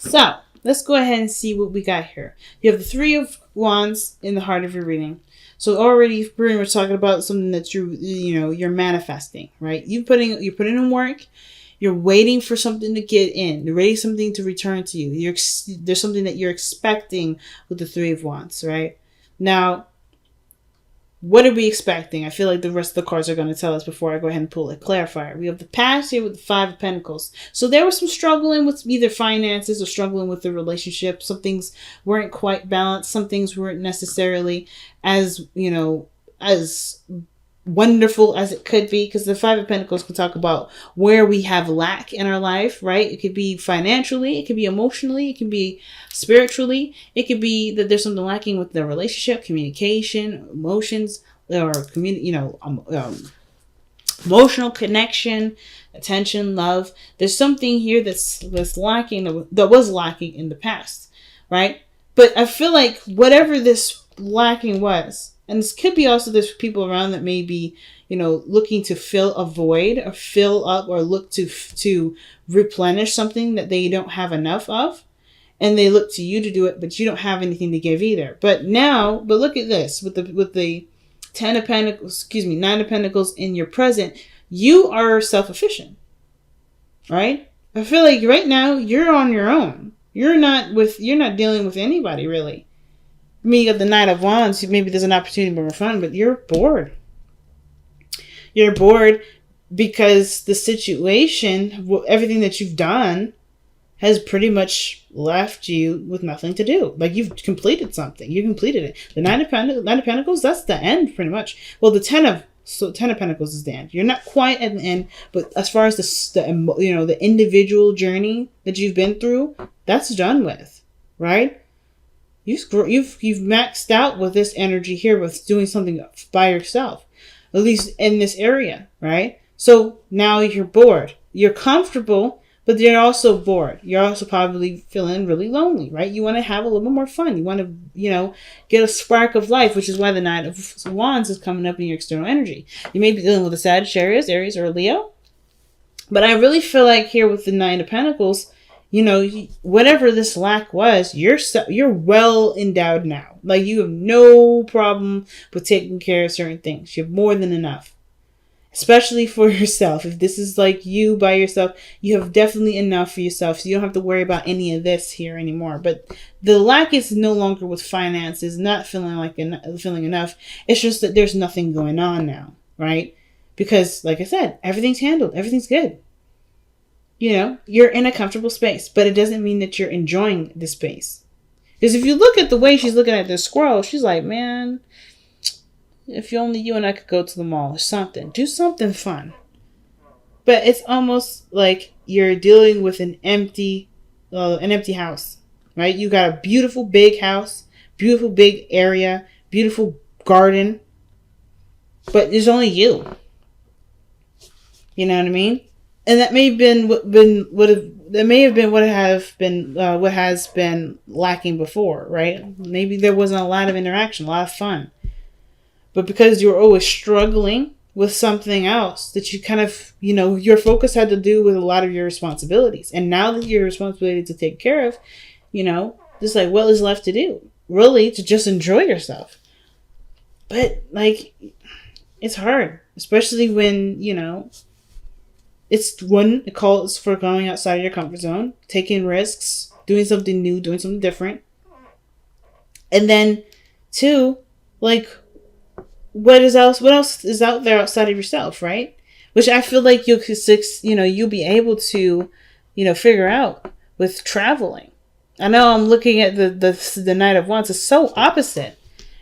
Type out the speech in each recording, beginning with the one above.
So let's go ahead and see what we got here. You have the Three of Wands in the heart of your reading. So already pretty much talking about something that you're manifesting, right? You're putting in work. You're waiting for something to get in. You're waiting something to return to you. There's something that you're expecting with the Three of Wands, right? Now, what are we expecting? I feel like the rest of the cards are going to tell us before I go ahead and pull a clarifier. We have the past here with the Five of Pentacles. So there was some struggling with either finances or struggling with the relationship. Some things weren't quite balanced. Some things weren't necessarily as, as wonderful as it could be, because the Five of Pentacles can talk about where we have lack in our life, right? It could be financially, it could be emotionally, it could be spiritually, it could be that there's something lacking with the relationship, communication, emotions, or emotional connection, attention, love. There's something here that's lacking, that was lacking in the past, right? But I feel like whatever this lacking was, and this could be also there's people around that may be, looking to fill a void or fill up or look to replenish something that they don't have enough of. And they look to you to do it, but you don't have anything to give either. But look at this with the Nine of Pentacles in your present, you are self-efficient, right? I feel like right now you're on your own. You're not dealing with anybody really. I mean, you got the Knight of Wands. Maybe there's an opportunity for fun, but you're bored. You're bored because the situation, everything that you've done, has pretty much left you with nothing to do. Like you've completed something. You completed it. The Nine of Pentacles, that's the end pretty much. Well, the Ten of Pentacles is the end. You're not quite at the end, but as far as the individual journey that you've been through, that's done with, right? You've maxed out with this energy here with doing something by yourself, at least in this area, right? So now you're bored. You're comfortable, but you're also bored. You're also probably feeling really lonely, right? You want to have a little bit more fun. You want to, get a spark of life, which is why the Knight of Wands is coming up in your external energy. You may be dealing with a Sagittarius, Aries, or a Leo, but I really feel like here with the Nine of Pentacles, whatever this lack was, you're well endowed now. Like you have no problem with taking care of certain things. You have more than enough, especially for yourself. If this is like you by yourself, you have definitely enough for yourself. So you don't have to worry about any of this here anymore. But the lack is no longer with finances, not feeling enough. It's just that there's nothing going on now, right? Because like I said, everything's handled. Everything's good. You're in a comfortable space, but it doesn't mean that you're enjoying the space. Because if you look at the way she's looking at this squirrel, she's like, man, if only you and I could go to the mall or something. Do something fun. But it's almost like you're dealing with an empty house, right? You got a beautiful big house, beautiful big area, beautiful garden, but there's only you. You know what I mean? And that may have been what has been lacking before, right? Maybe there wasn't a lot of interaction, a lot of fun. But because you're always struggling with something else that you kind of, your focus had to do with a lot of your responsibilities. And now that your responsibility to take care of, just like what is left to do? Really, to just enjoy yourself. But like, it's hard, especially when, it calls for going outside of your comfort zone, taking risks, doing something new, doing something different. And then, two, like, what else is out there outside of yourself, right? Which I feel like you'll be able to, figure out with traveling. I know I'm looking at the Knight of Wands. It's so opposite.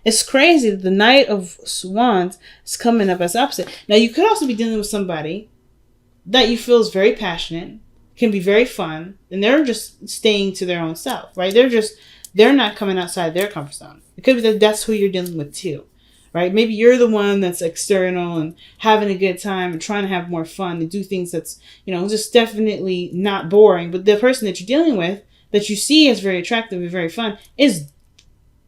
It's crazy that the Knight of Wands is coming up as opposite. Now, you could also be dealing with somebody that you feel is very passionate, can be very fun, and they're just staying to their own self, right? They're not coming outside their comfort zone. It could be that that's who you're dealing with too, right? Maybe you're the one that's external and having a good time and trying to have more fun and do things that's, just definitely not boring. But the person that you're dealing with, that you see as very attractive and very fun, is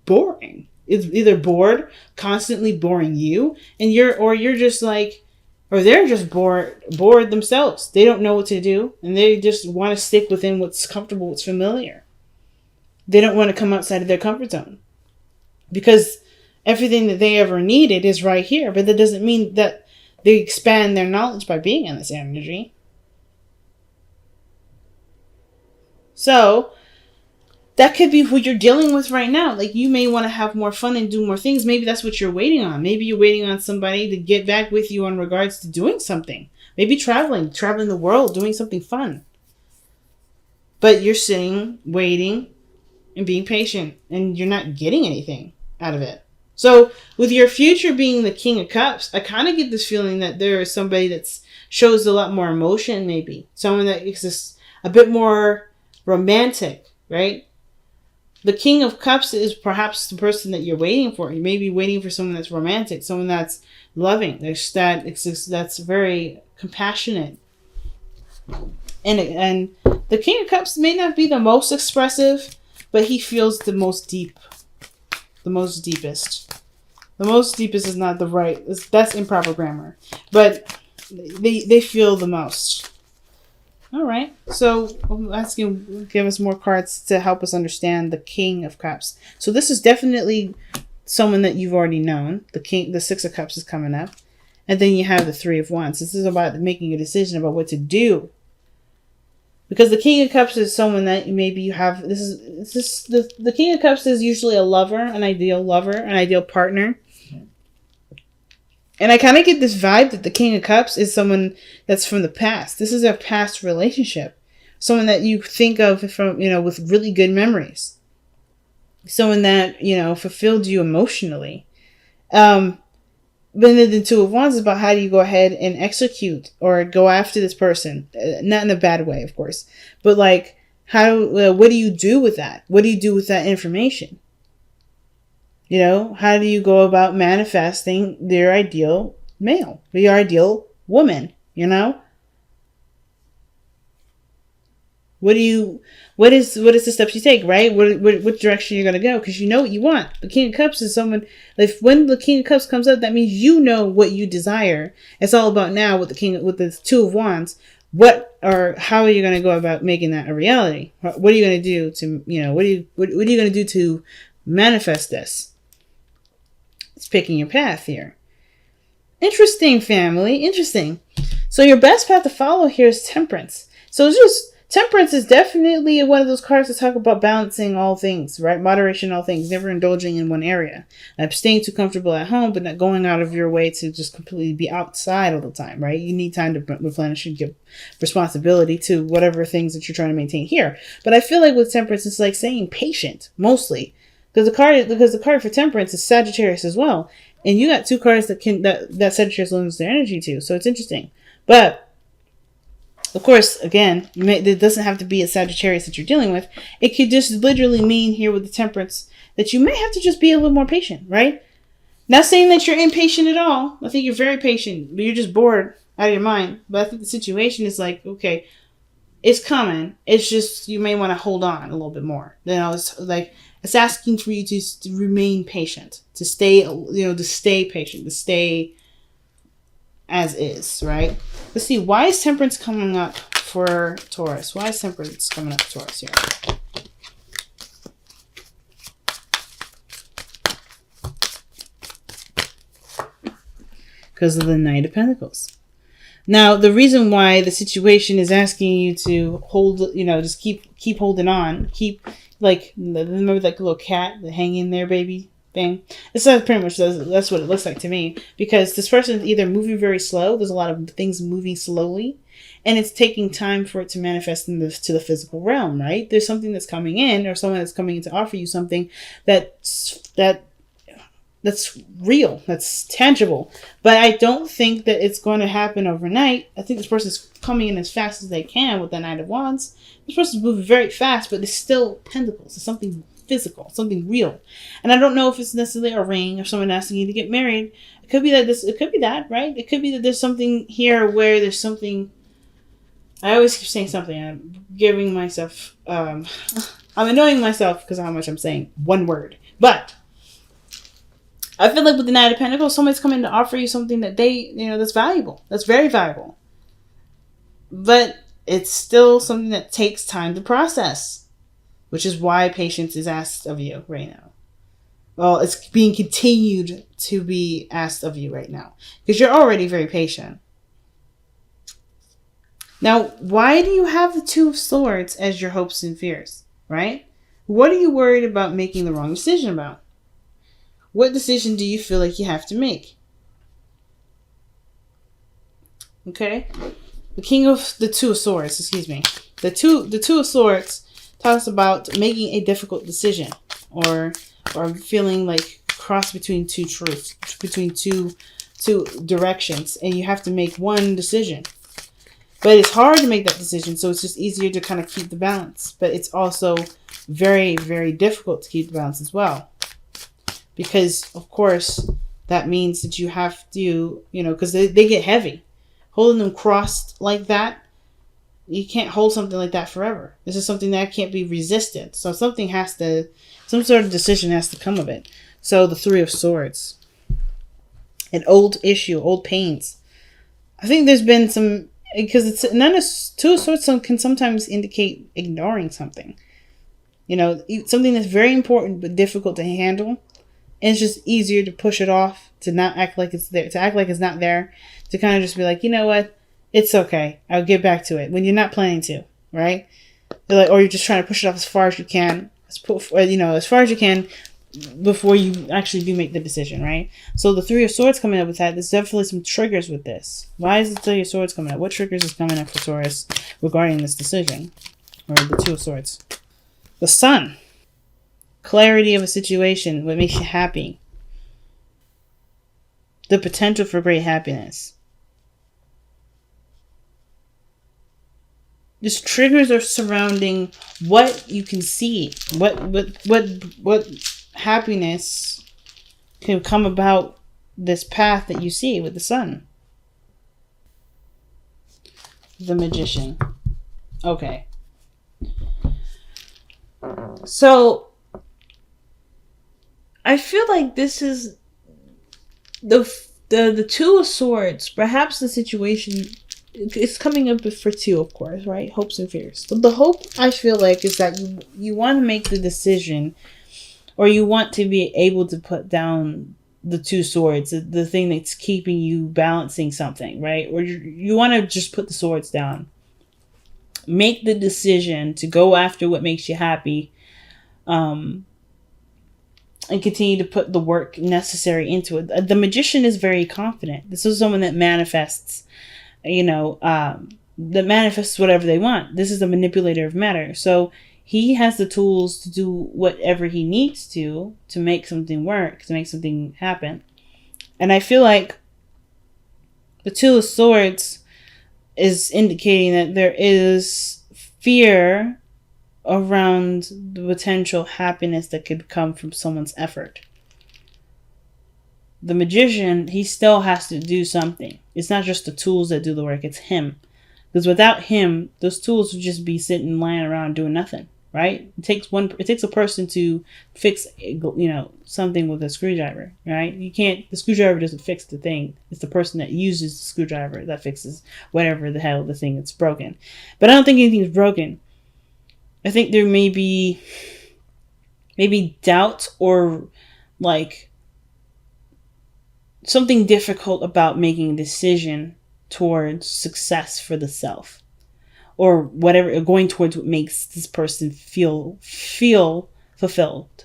boring. It's either bored, constantly boring you, and you're just like, or they're just bored themselves. They don't know what to do, and they just want to stick within what's comfortable, what's familiar. They don't want to come outside of their comfort zone because everything that they ever needed is right here. But that doesn't mean that they expand their knowledge by being in this energy. So that could be what you're dealing with right now. Like, you may want to have more fun and do more things. Maybe that's what you're waiting on. Maybe you're waiting on somebody to get back with you in regards to doing something. Maybe traveling the world, doing something fun. But you're sitting, waiting, and being patient, and you're not getting anything out of it. So with your future being the King of Cups, I kind of get this feeling that there is somebody that shows a lot more emotion, maybe. Someone that is just a bit more romantic, right? The King of Cups is perhaps the person that you're waiting for. You may be waiting for someone that's romantic, someone that's loving, that's very compassionate. And the King of Cups may not be the most expressive, but he feels the most deep. The most deepest. The most deepest is not the right. That's improper grammar. But they feel the most. All right. So I'm asking, give us more cards to help us understand the King of Cups. So this is definitely someone that you've already known. The Six of Cups is coming up. And then you have the Three of Wands. This is about making a decision about what to do. Because the King of Cups is someone that maybe you have. The King of Cups is usually a lover, an ideal partner. And I kind of get this vibe that the King of Cups is someone that's from the past. This is a past relationship. Someone that you think of from, with really good memories. Someone that, fulfilled you emotionally. But then the Two of Wands is about how do you go ahead and execute or go after this person. Not in a bad way, of course. But like, what do you do with that? What do you do with that information? How do you go about manifesting their ideal male, your ideal woman, What is the steps you take, right? What direction you're going to go? Because you know what you want. The King of Cups is someone, when the King of Cups comes up, that means you know what you desire. It's all about now with the Two of Wands. How are you going to go about making that a reality? What are you going to do to, what are you going to do to manifest this? It's picking your path here. Interesting, family. Interesting. So your best path to follow here is Temperance. So it's just, Temperance is definitely one of those cards that talk about balancing all things, right? Moderation in all things, never indulging in one area. Staying too comfortable at home, but not going out of your way to just completely be outside all the time, right? You need time to replenish and give responsibility to whatever things that you're trying to maintain here. But I feel like with Temperance, it's like saying patient, mostly. Because the card for Temperance is Sagittarius as well. And you got two cards that Sagittarius lends their energy to. So it's interesting. But of course, again, it doesn't have to be a Sagittarius that you're dealing with. It could just literally mean here with the Temperance that you may have to just be a little more patient, right? Not saying that you're impatient at all. I think you're very patient, but you're just bored out of your mind. But I think the situation is like, okay, it's coming. It's just you may want to hold on a little bit more. It's asking for you to remain patient, to stay patient, to stay as is, right? Let's see, why is Temperance coming up for Taurus? Why is Temperance coming up for Taurus here? Because of the Knight of Pentacles. Now, the reason why the situation is asking you to hold, just keep holding on, remember that little cat, the hang in there, baby thing. It's pretty much that's what it looks like to me, because this person is either moving very slow. There's a lot of things moving slowly, and it's taking time for it to manifest to the physical realm. Right? There's something that's coming in, or someone that's coming in to offer you something that's real, that's tangible. But I don't think that it's going to happen overnight. I think this person's coming in as fast as they can with the Knight of Wands. This person's moving very fast, but it's still Pentacles. It's something physical, something real. And I don't know if it's necessarily a ring or someone asking you to get married. It could be that, right? It could be that there's something here where there's something. I always keep saying something. I'm giving myself, I'm annoying myself because of how much I'm saying one word. But I feel like with the Knight of Pentacles, someone's coming to offer you something that that's valuable. That's very valuable. But it's still something that takes time to process. which is why patience is asked of you right now. Well, it's being continued to be asked of you right now because you're already very patient. Now, why do you have the Two of Swords as your hopes and fears, right? What are you worried about making the wrong decision about? What decision do you feel like you have to make? Okay? The Two of Swords, excuse me. The Two of Swords talks about making a difficult decision or feeling like cross between two truths, between two directions, and you have to make one decision. But it's hard to make that decision, so it's just easier to kind of keep the balance. But it's also very, very difficult to keep the balance as well. Because, of course, that means that you have to, because they get heavy. Holding them crossed like that, you can't hold something like that forever. This is something that can't be resisted. So some sort of decision has to come of it. So the Three of Swords. An old issue, old pains. I think there's been some, because Two of Swords can sometimes indicate ignoring something. Something that's very important but difficult to handle. And it's just easier to push it off, to not act like it's there, to act like it's not there, to kind of just be like, you know what? It's okay. I'll get back to it when you're not planning to, right? Or you're just trying to push it off as far as you can, as far as you can before you actually do make the decision, right? So the Three of Swords coming up with that, there's definitely some triggers with this. Why is the Three of Swords coming up? What triggers is coming up for Taurus regarding this decision? Or the Two of Swords. The Sun. Clarity of a situation, what makes you happy. The potential for great happiness. Just triggers are surrounding what you can see. What happiness can come about this path that you see with the Sun. The Magician. Okay. So I feel like this is the Two of Swords. Perhaps the situation is coming up for two, of course, right? Hopes and fears. But the hope, I feel like, is that you want to make the decision, or you want to be able to put down the Two Swords, the thing that's keeping you balancing something, right? Or you want to just put the swords down. Make the decision to go after what makes you happy. And continue to put the work necessary into it. The Magician is very confident. This is someone that manifests, that manifests whatever they want. This is a manipulator of matter. So he has the tools to do whatever he needs to make something work, to make something happen. And I feel like the Two of Swords is indicating that there is fear around the potential happiness that could come from someone's effort. The Magician, he still has to do something. It's not just the tools that do the work, it's him. Because without him, those tools would just be sitting, lying around doing nothing, right? It takes a person to fix, something with a screwdriver, right? The screwdriver doesn't fix the thing. It's the person that uses the screwdriver that fixes whatever the hell the thing that's broken. But I don't think anything's broken. I think there may be maybe doubt or something difficult about making a decision towards success for the self, or whatever, going towards what makes this person feel fulfilled.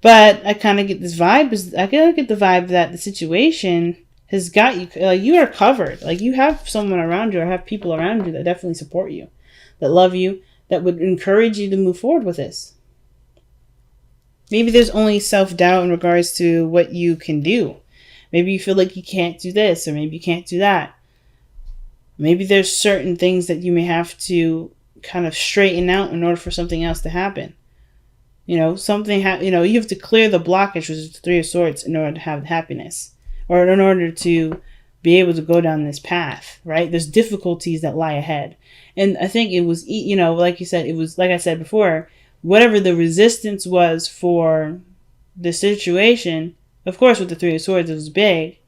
But I kind of get this vibe. I kind of get the vibe that the situation has got you. You are covered. You have someone around you, or have people around you that definitely support you, that love you, that would encourage you to move forward with this. Maybe there's only self-doubt in regards to what you can do. Maybe you feel like you can't do this, or maybe you can't do that. Maybe there's certain things that you may have to kind of straighten out in order for something else to happen. You have to clear the blockage, which is the Three of Swords, in order to have happiness, or in order to be able to go down this path, right? There's difficulties that lie ahead. And I think it was, like you said, it was, like I said before, whatever the resistance was for the situation, of course, with the Three of Swords, it was big.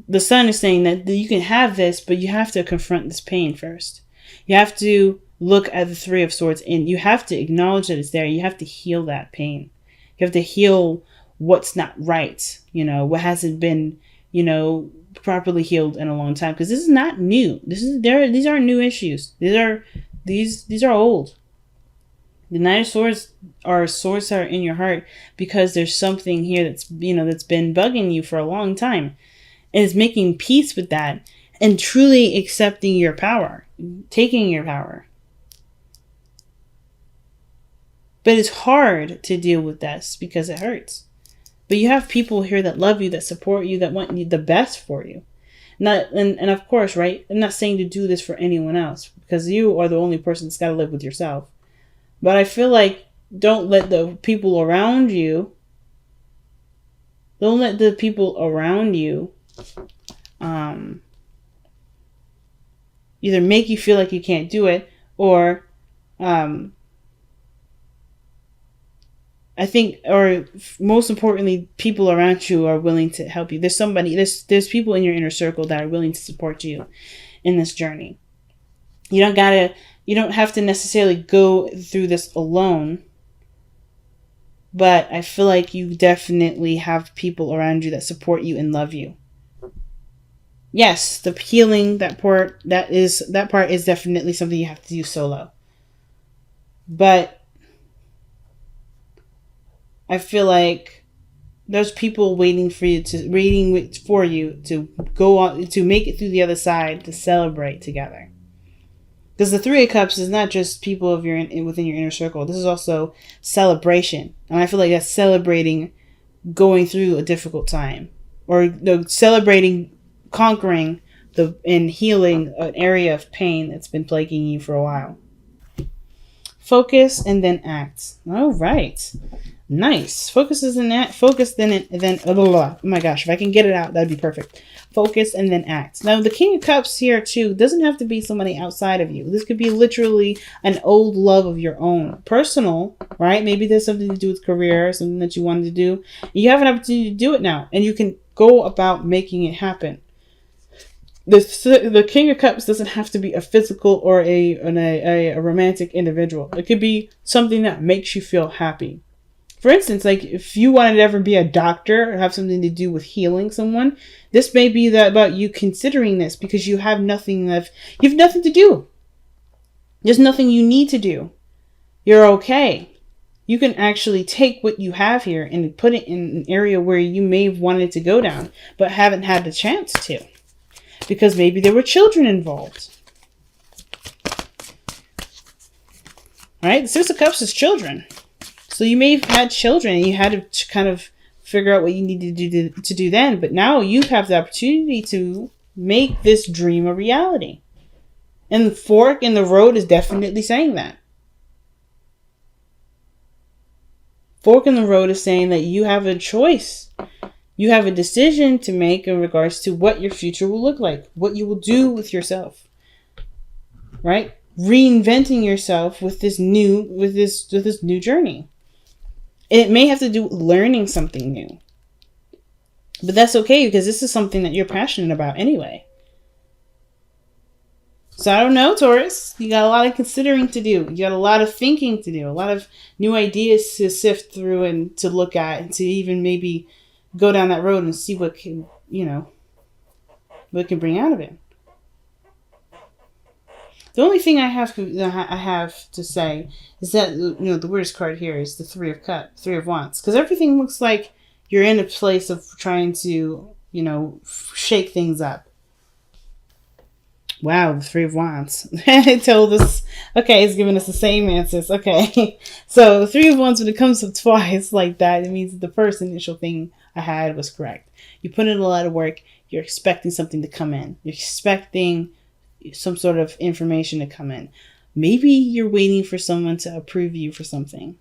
The Sun is saying that you can have this, but you have to confront this pain first. You have to look at the Three of Swords and you have to acknowledge that it's there. You have to heal that pain. You have to heal what's not right. What hasn't been, properly healed in a long time. Because this is not new. These aren't new issues. These are old. The Nine of Swords are swords that are in your heart because there's something here that's been bugging you for a long time. And it's making peace with that and truly accepting your power, taking your power. But it's hard to deal with this because it hurts. But you have people here that love you, that support you, that want the best for you. And of course, right? I'm not saying to do this for anyone else because you are the only person that's got to live with yourself. But I feel like don't let the people around you either make you feel like you can't do it or most importantly, people around you are willing to help you. There's people in your inner circle that are willing to support you in this journey. You don't have to necessarily go through this alone, but I feel like you definitely have people around you that support you and love you. Yes, the healing, that part is definitely something you have to do solo. But I feel like there's people waiting for you to go on, to make it through the other side, to celebrate together. Because the Three of Cups is not just people within your inner circle. This is also celebration. And I feel like that's celebrating going through a difficult time. Or celebrating conquering and healing an area of pain that's been plaguing you for a while. Focus and then act. All right. Nice. Focus then oh my gosh, if I can get it out, that'd be perfect. Focus and then act. Now, the King of Cups here too doesn't have to be somebody outside of you. This could be literally an old love of your own. Personal, right? Maybe there's something to do with career, something that you wanted to do. You have an opportunity to do it now, and you can go about making it happen. The King of Cups doesn't have to be a physical or a romantic individual. It could be something that makes you feel happy. For instance, like if you wanted to ever be a doctor or have something to do with healing someone, this may be about you considering this because you have nothing to do. There's nothing you need to do. You're okay. You can actually take what you have here and put it in an area where you may have wanted to go down, but haven't had the chance to. Because maybe there were children involved. Right? The Six of Cups is children. So you may have had children and you had to kind of figure out what you needed to do then. But now you have the opportunity to make this dream a reality. And the fork in the road is definitely saying that. Fork in the road is saying that you have a choice. You have a decision to make in regards to what your future will look like. What you will do with yourself. Right? Reinventing yourself with this new journey. It may have to do with learning something new. But that's okay because this is something that you're passionate about anyway. So I don't know, Taurus. You got a lot of considering to do. You got a lot of thinking to do. A lot of new ideas to sift through and to look at and to even maybe go down that road and see what can bring out of it. The only thing I have to say is that the weirdest card here is the Three of Wands, because everything looks like you're in a place of trying to shake things up. Wow, the Three of Wands. It told us. Okay, it's giving us the same answers. Okay, so the Three of Wands, when it comes to twice like that, it means that the first initial thing I had was correct. You put in a lot of work. You're expecting something to come in. You're expecting some sort of information to come in. Maybe you're waiting for someone to approve you for something.